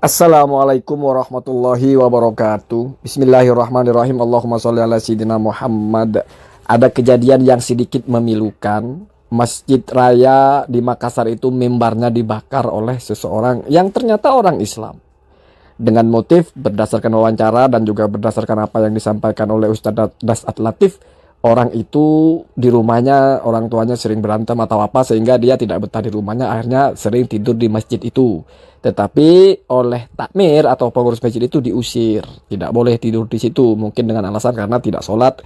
Assalamualaikum warahmatullahi wabarakatuh. Bismillahirrahmanirrahim. Allahumma sholli ala sayyidina Muhammad. Ada kejadian yang sedikit memilukan. Masjid Raya di Makassar itu mimbarnya dibakar oleh seseorang yang ternyata orang Islam. Dengan motif berdasarkan wawancara dan juga berdasarkan apa yang disampaikan oleh Ustadz Dasat Latif, orang itu di rumahnya orang tuanya sering berantem atau apa sehingga dia tidak betah di rumahnya, akhirnya sering tidur di masjid itu. Tetapi oleh takmir atau pengurus masjid itu diusir, tidak boleh tidur di situ, mungkin dengan alasan karena tidak sholat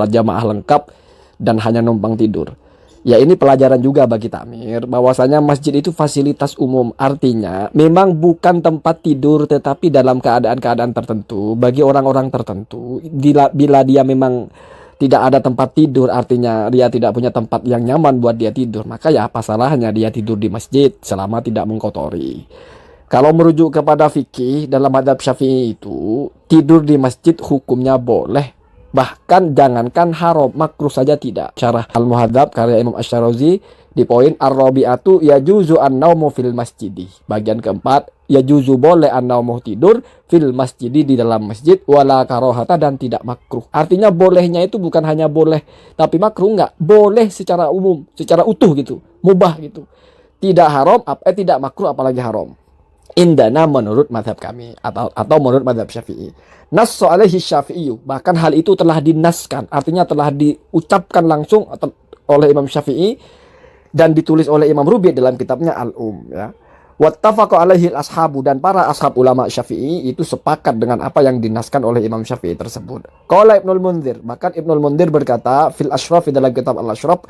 jamaah lengkap dan hanya numpang tidur. Ya, ini pelajaran juga bagi takmir bahwasanya masjid itu fasilitas umum, artinya memang bukan tempat tidur tetapi dalam keadaan-keadaan tertentu bagi orang-orang tertentu. Bila dia memang tidak ada tempat tidur, artinya dia tidak punya tempat yang nyaman buat dia tidur, maka ya apa salahnya dia tidur di masjid selama tidak mengkotori. Kalau merujuk kepada fikih dalam madhab Syafi'i itu, tidur di masjid hukumnya boleh. Bahkan jangankan haram, makruh saja tidak. Syarah Al-Muhadzab karya Imam Asy-Syarazi di poin Ar-Rabi'atu yajuzu an-naumu fil masjidi. Bagian keempat, yajuzu boleh an-naumu tidur fil masjidi di dalam masjid wala karohata dan tidak makruh. Artinya bolehnya itu bukan hanya boleh tapi makruh, enggak. Boleh secara umum, secara utuh gitu, mubah gitu. Tidak haram, tidak makruh apalagi haram. Indana menurut madhab kami atau menurut madhab Syafi'i. Nas alaihi Syafi'i, bahkan hal itu telah dinaskan, artinya telah diucapkan langsung oleh Imam Syafi'i dan ditulis oleh Imam Rubi dalam kitabnya Al-Um, ya. Wattafaqu alaihi al-ashabu, dan para ashab ulama Syafi'i itu sepakat dengan apa yang dinaskan oleh Imam Syafi'i tersebut. Qala Ibnul Mundzir, bahkan Ibnul Mundzir berkata fil Ashraf, dalam kitab Al-Ashraf,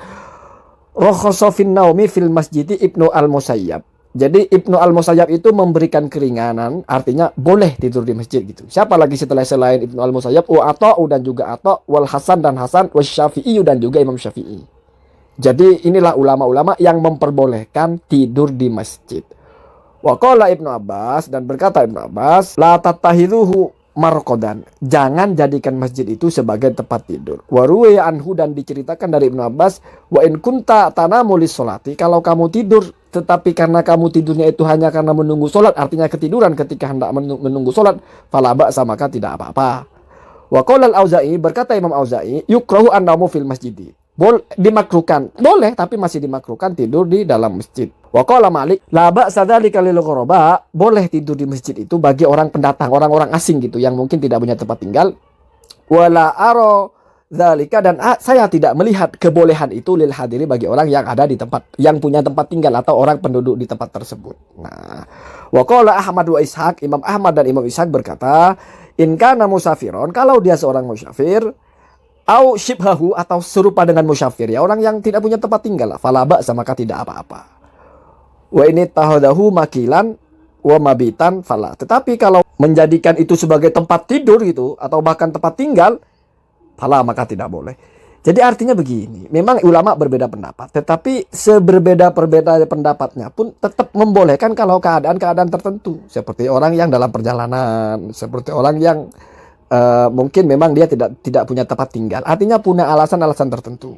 rakhasa fin naumi fil masjidi Ibnu Al-Musayyab. Jadi Ibnu Al-Musayyab itu memberikan keringanan, artinya boleh tidur di masjid gitu. Siapa lagi setelah selain Ibnu Al-Musayyab? Wa Ata'u, dan juga Ata', wal Hasan dan Hasan, was Syafi'i dan juga Imam Syafi'i. Jadi inilah ulama-ulama yang memperbolehkan tidur di masjid. Wa qala Ibnu Abbas, dan berkata Ibnu Abbas, la tattahiduhu marqadan, jangan jadikan masjid itu sebagai tempat tidur. Wa ruwiya anhu, dan diceritakan dari Ibnu Abbas, wa in kunta tanamu lis sholati, kalau kamu tidur tetapi karena kamu tidurnya itu hanya karena menunggu sholat, artinya ketiduran ketika hendak menunggu sholat, fala ba'sa, maka tidak apa-apa. Wa qala al-Auza'i, berkata Imam Auza'i, yukrahu an-naumu fil masjidi, dimakruhkan, boleh tapi masih dimakruhkan tidur di dalam masjid. Wa qala Malik, la ba'sa dzalika lil ghuraba, boleh tidur di masjid itu bagi orang pendatang, orang-orang asing gitu yang mungkin tidak punya tempat tinggal. Wala aro dzalika, dan saya tidak melihat kebolehan itu lil hadiri, bagi orang yang ada di tempat, yang punya tempat tinggal atau orang penduduk di tempat tersebut. Nah, wa qala Ahmad wa Ishaq, Imam Ahmad dan Imam Ishaq berkata, in kana musafiron, kalau dia seorang musafir, au shibhahu, atau serupa dengan musafir, ya orang yang tidak punya tempat tinggal, fala ba'sa, maka tidak apa-apa. Wa ini tahadahu makilan wa mabitan fala, tetapi kalau menjadikan itu sebagai tempat tidur gitu atau bahkan tempat tinggal, fala, maka tidak boleh. Jadi artinya begini, memang ulama berbeda pendapat, tetapi seberbeda-berbeda pendapatnya pun tetap membolehkan kalau keadaan-keadaan tertentu, seperti orang yang dalam perjalanan, seperti orang yang mungkin memang dia tidak punya tempat tinggal, artinya punya alasan-alasan tertentu.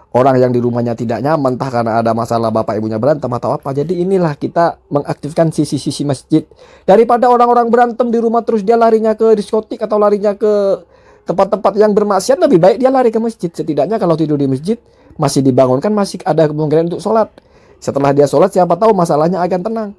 Orang yang di rumahnya tidak nyaman, entah karena ada masalah bapak ibunya berantem atau apa. Jadi inilah kita mengaktifkan sisi-sisi masjid, daripada orang-orang berantem di rumah terus dia larinya ke diskotik atau larinya ke tempat-tempat yang bermaksiat, lebih baik dia lari ke masjid. Setidaknya kalau tidur di masjid masih dibangunkan, masih ada kemungkinan untuk sholat. Setelah dia sholat, siapa tahu masalahnya akan tenang.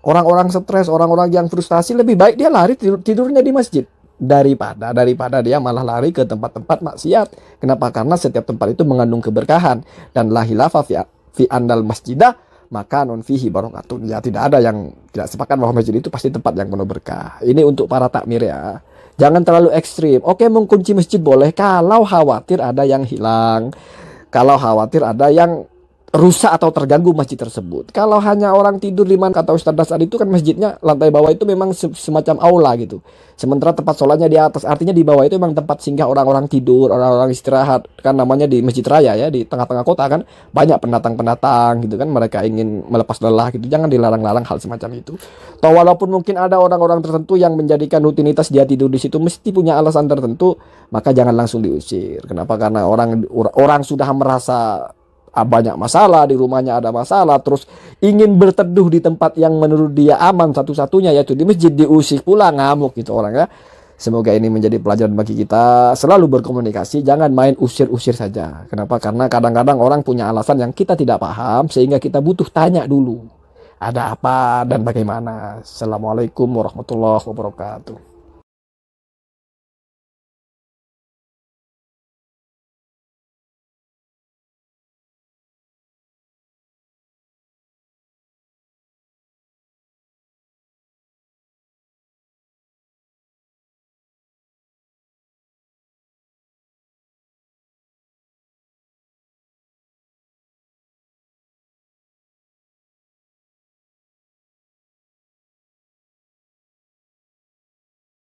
Orang-orang stres, orang-orang yang frustasi, lebih baik dia lari tidurnya di masjid daripada dia malah lari ke tempat-tempat maksiat. Kenapa? Karena setiap tempat itu mengandung keberkahan, dan la khilafa fi andal masjidah maka non fihi barokatun. Ya, tidak ada yang tidak sepakat bahwa masjid itu pasti tempat yang penuh berkah. Ini untuk para takmir ya. Jangan terlalu ekstrim. Oke, mengunci masjid boleh kalau khawatir ada yang hilang, kalau khawatir ada yang rusak atau terganggu masjid tersebut. Kalau hanya orang tidur di mana, kata Ustadz Dasar itu kan masjidnya lantai bawah itu memang semacam aula gitu, sementara tempat sholatnya di atas, artinya di bawah itu memang tempat singgah orang-orang tidur, orang-orang istirahat. Kan namanya di masjid raya ya, di tengah-tengah kota kan banyak pendatang-pendatang gitu kan, mereka ingin melepas lelah gitu. Jangan dilarang-larang hal semacam itu. Atau walaupun mungkin ada orang-orang tertentu yang menjadikan rutinitas dia tidur di situ mesti punya alasan tertentu, maka jangan langsung diusir. Kenapa? Karena orang sudah merasa banyak masalah, di rumahnya ada masalah, terus ingin berteduh di tempat yang menurut dia aman satu-satunya yaitu di masjid, diusik pula, ngamuk gitu orang ya. Semoga ini menjadi pelajaran bagi kita, selalu berkomunikasi, jangan main usir-usir saja. Kenapa? Karena kadang-kadang orang punya alasan yang kita tidak paham, sehingga kita butuh tanya dulu. Ada apa dan bagaimana. Assalamualaikum warahmatullahi wabarakatuh.